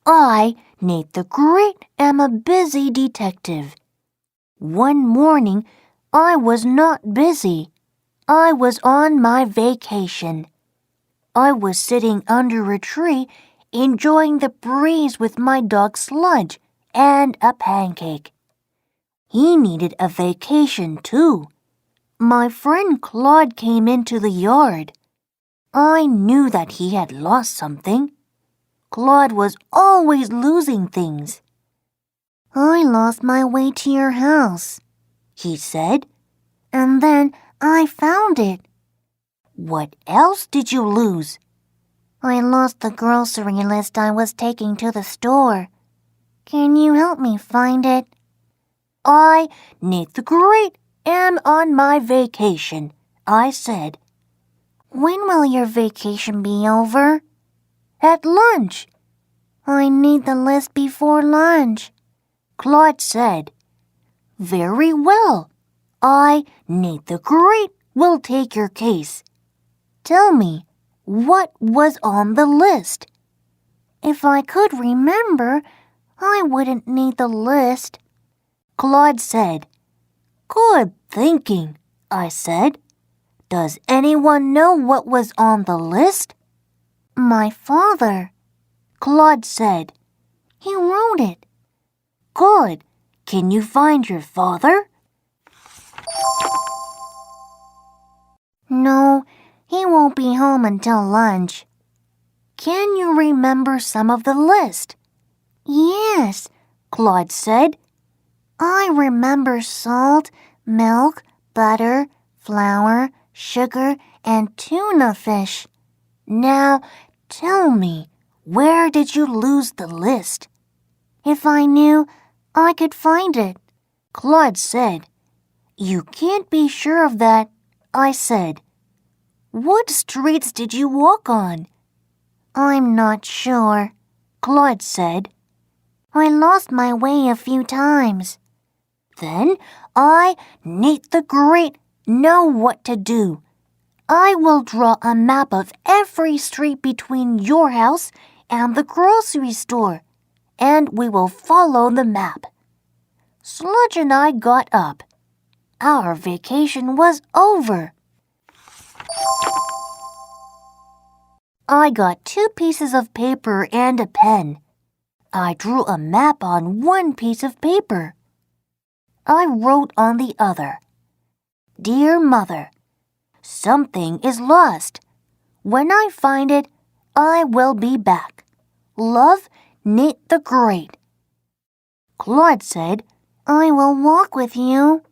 I, Nate the Great, am a busy detective. One morning, I was not busy. I was on my vacation. I was sitting under a tree, enjoying the breeze with my dog Sludge and a pancake. He needed a vacation too. My friend Claude came into the yard. I knew that he had lost something. Claude was always losing things. "I lost my way to your house," he said, "and then I found it." "What else did you lose?" "I lost the grocery list I was taking to the store. Can you help me find it?" "I, Nate the Great, am on my vacation," I said. "When will your vacation be over?" "At lunch." "I need the list before lunch," Claude said. "Very well. I, Nate the Great, will take your case. Tell me, what was on the list?" "If I could remember, I wouldn't need the list," Claude said. "Good thinking," I said. "Does anyone know what was on the list?" "My father," Claude said. "He wrote it." "Good. Can you find your father?" "No, he won't be home until lunch." "Can you remember some of the list?" "Yes," Claude said. "I remember salt, milk, butter, flour, sugar, and tuna fish. Now, tell me, where did you lose the list?" "If I knew, I could find it," Claude said. "You can't be sure of that," I said. "What streets did you walk on?" "I'm not sure," Claude said. "I lost my way a few times." "Then I, Nate the Great, know what to do. I will draw a map of every street between your house and the grocery store, and we will follow the map." Sludge and I got up. Our vacation was over. I got 2 pieces of paper and a pen. I drew a map on one piece of paper. I wrote on the other, "Dear Mother, something is lost. When I find it, I will be back. Love, Nate the Great." Claude said, "I will walk with you."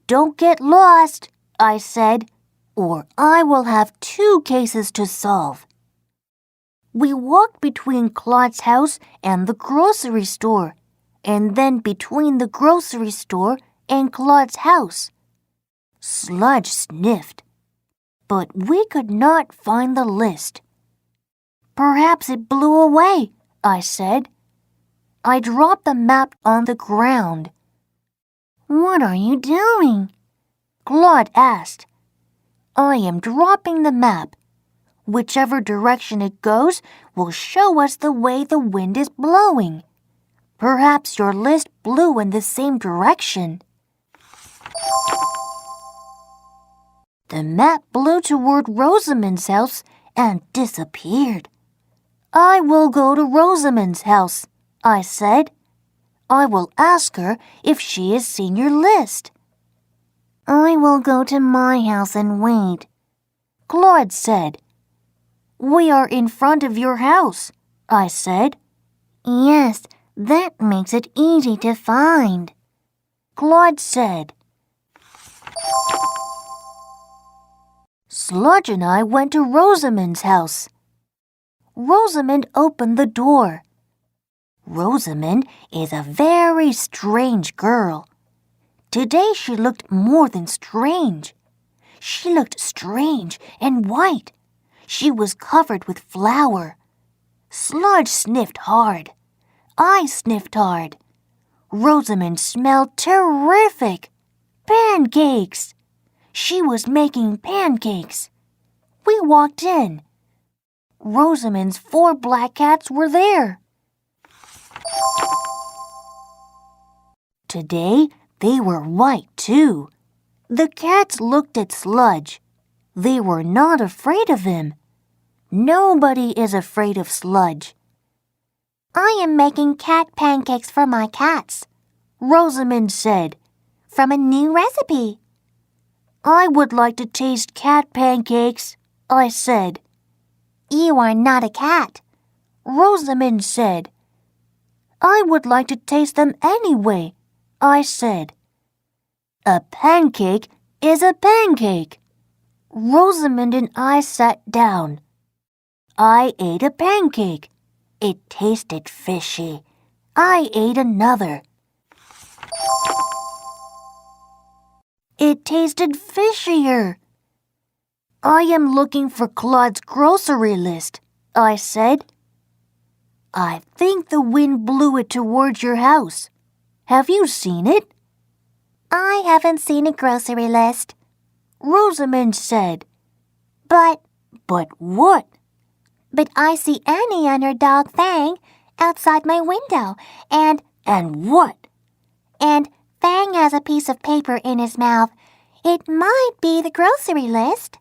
"Don't get lost," I said, "or I will have 2 cases to solve." We walked between Claude's house and the grocery store, and then between the grocery store and Claude's house. Sludge sniffed, but we could not find the list. "Perhaps it blew away," I said. I dropped the map on the ground. "What are you doing?" Claude asked. "I am dropping the map. Whichever direction it goes will show us the way the wind is blowing. Perhaps your list blew in the same direction." The map blew toward Rosamond's house and disappeared. "I will go to Rosamond's house," I said. "I will ask her if she has seen your list." "I will go to my house and wait," Claude said. "We are in front of your house," I said. "Yes, that makes it easy to find," Claude said. Sludge and I went to Rosamond's house. Rosamond opened the door. Rosamond is a very strange girl. Today she looked more than strange. She looked strange and white. She was covered with flour. Sludge sniffed hard. I sniffed hard. Rosamond smelled terrific. Pancakes! She was making pancakes. We walked in. Rosamond's 4 black cats were there. Today, they were white, too. The cats looked at Sludge. They were not afraid of him. Nobody is afraid of Sludge. I am making cat pancakes for my cats, Rosamond said, from a new recipe. I would like to taste cat pancakes, I said. You are not a cat, Rosamond said. I would like to taste them anyway, I said. A pancake is a pancake. Rosamond and I sat down. I ate a pancake. It tasted fishy. I ate another. It tasted fishier. I am looking for Claude's grocery list, I said. I think the wind blew it towards your house. Have you seen it? I haven't seen a grocery list, Rosamond said. But what? But I see Annie and her dog Fang outside my window, and what? And Fang has a piece of paper in his mouth. It might be the grocery list.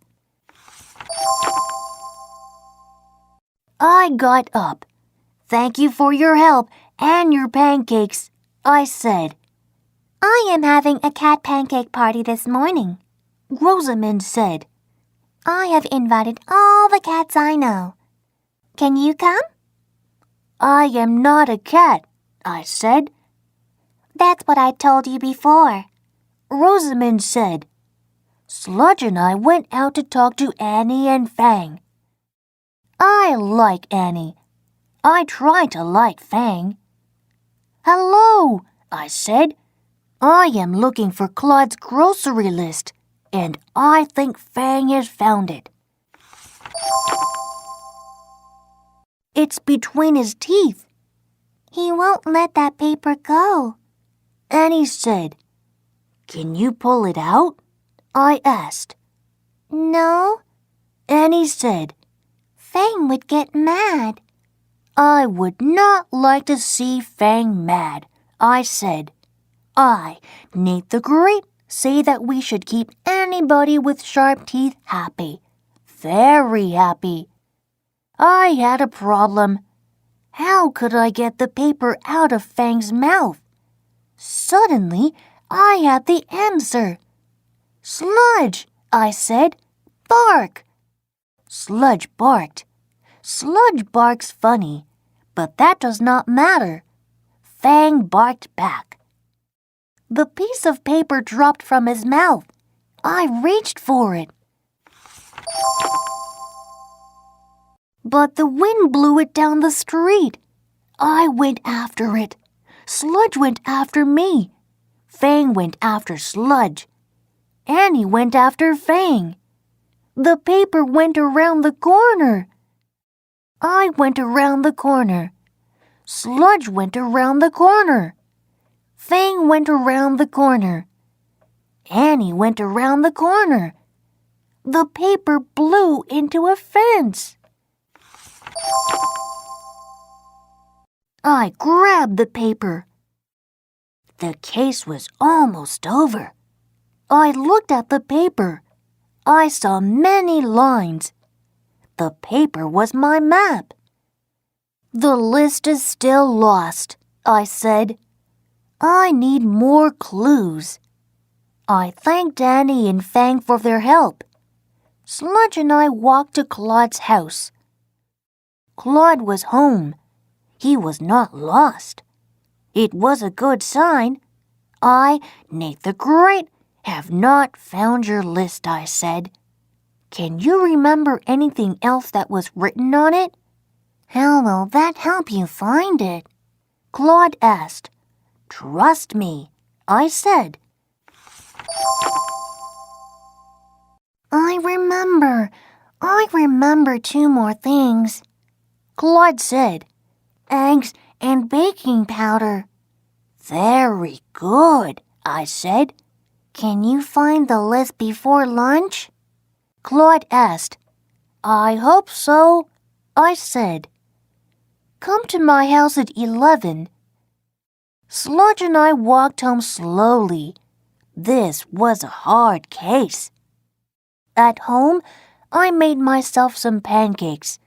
I got up. Thank you for your help and your pancakes, I said. I am having a cat pancake party this morning, Rosamond said. I have invited all the cats I know. Can you come? I am not a cat, I said. That's what I told you before, Rosamond said. Sludge and I went out to talk to Annie and Fang. I like Annie. I try to like Fang. Hello, I said. I am looking for Claude's grocery list, and I think Fang has found it. It's between his teeth. He won't let that paper go, Annie said. Can you pull it out? I asked. No, Annie said. Fang would get mad. I would not like to see Fang mad, I said. I, Nate the Great, say that we should keep anybody with sharp teeth happy. Very happy. I had a problem. How could I get the paper out of Fang's mouth? Suddenly, I had the answer. Sludge, I said. Bark. Sludge barked. Sludge barks funny, but that does not matter. Fang barked back. The piece of paper dropped from his mouth. I reached for it. But the wind blew it down the street. I went after it. Sludge went after me. Fang went after Sludge. Annie went after Fang. The paper went around the corner. I went around the corner. Sludge went around the corner. Fang went around the corner. Annie went around the corner. The paper blew into a fence. I grabbed the paper. The case was almost over. I looked at the paper. I saw many lines. The paper was my map. The list is still lost, I said. I need more clues. I thanked Annie and Fang for their help. Sludge and I walked to Claude's house. Claude was home. He was not lost. It was a good sign. I, Nate the Great, have not found your list, I said. Can you remember anything else that was written on it? How will that help you find it? Claude asked. Trust me, I said. I remember 2 more things. Claude said. Eggs and baking powder. Very good, I said. Can you find the list before lunch? Claude asked. I hope so, I said. Come to my house at 11. Sludge and I walked home slowly. This was a hard case. At home, I made myself some pancakes.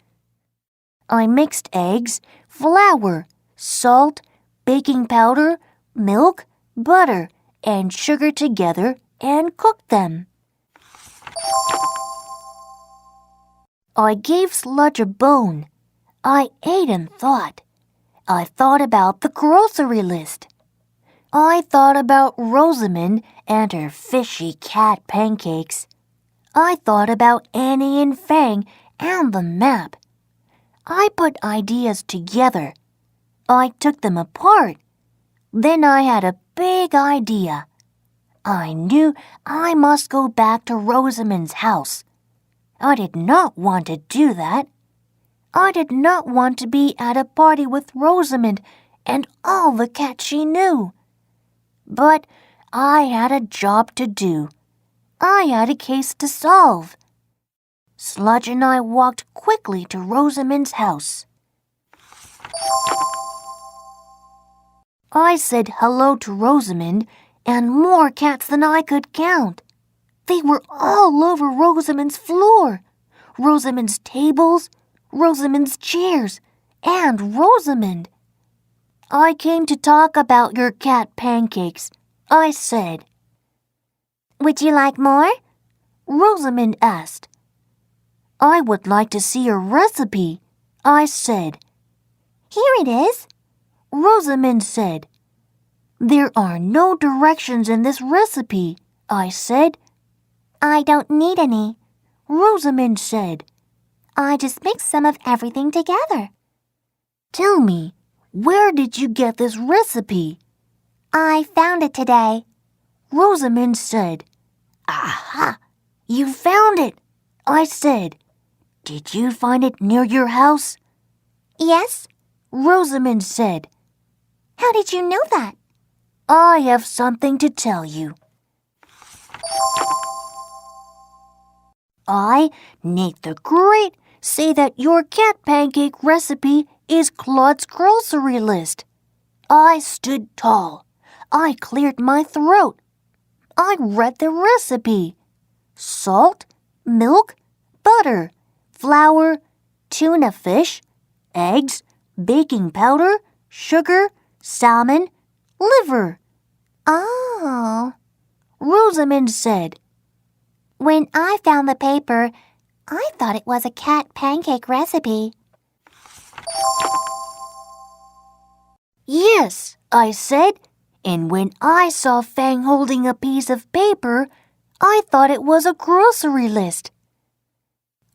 I mixed eggs, flour, salt, baking powder, milk, butter, and sugar together and cooked them. I gave Sludge a bone. I ate and thought. I thought about the grocery list. I thought about Rosamond and her fishy cat pancakes. I thought about Annie and Fang and the map. I put ideas together. I took them apart. Then I had a big idea. I knew I must go back to Rosamond's house. I did not want to do that. I did not want to be at a party with Rosamond and all the cats she knew. But I had a job to do. I had a case to solve. Sludge and I walked quickly to Rosamond's house. I said hello to Rosamond and more cats than I could count. They were all over Rosamond's floor, Rosamond's tables, Rosamond's chairs, and Rosamond. I came to talk about your cat pancakes, I said. Would you like more? Rosamond asked. I would like to see a recipe, I said. Here it is, Rosamond said. There are no directions in this recipe, I said. I don't need any, Rosamond said. I just mixed some of everything together. Tell me, where did you get this recipe? I found it today, Rosamond said. Aha! You found it, I said. Did you find it near your house? Yes, Rosamond said. How did you know that? I have something to tell you. I, Nate the Great, say that your cat pancake recipe is Claude's grocery list. I stood tall. I cleared my throat. I read the recipe. Salt, milk, butter, flour, tuna fish, eggs, baking powder, sugar, salmon, liver. Oh, Rosamond said. When I found the paper, I thought it was a cat pancake recipe. Yes, I said, and when I saw Fang holding a piece of paper, I thought it was a grocery list.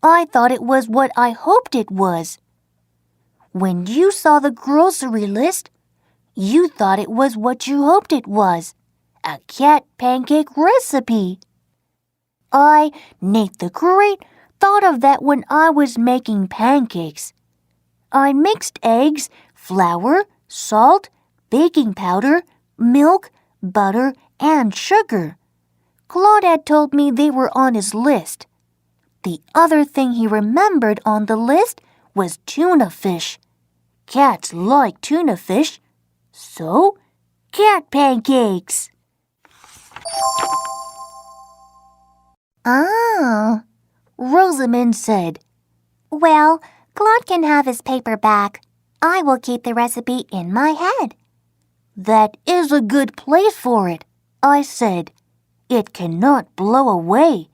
I thought it was what I hoped it was. When you saw the grocery list, you thought it was what you hoped it was, a cat pancake recipe. I, Nate the Great, thought of that when I was making pancakes. I mixed eggs, flour, salt, baking powder, milk, butter, and sugar. Claude had told me they were on his list. The other thing he remembered on the list was tuna fish. Cats like tuna fish, so cat pancakes. Oh, Rosamond said. Well, Claude can have his paper back. I will keep the recipe in my head. That is a good place for it, I said. It cannot blow away.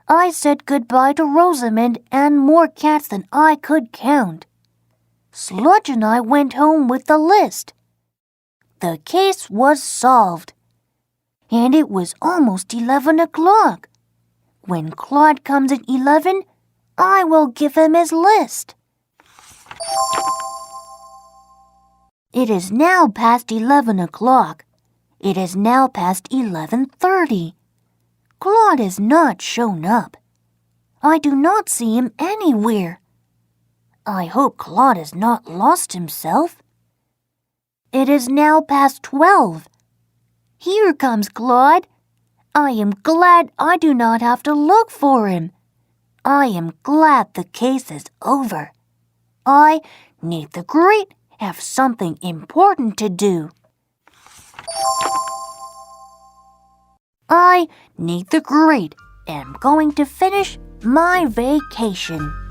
I said goodbye to Rosamond and more cats than I could count. Sludge and I went home with the list. The case was solved. And it was almost 11 o'clock. When Claude comes at 11, I will give him his list. It is now past 11 o'clock. It is now past 11:30. Claude has not shown up. I do not see him anywhere. I hope Claude has not lost himself. It is now past 12. Here comes Claude. I am glad I do not have to look for him. I am glad the case is over. I, Nate the Great, have something important to do. I, Nate the Great, am going to finish my vacation.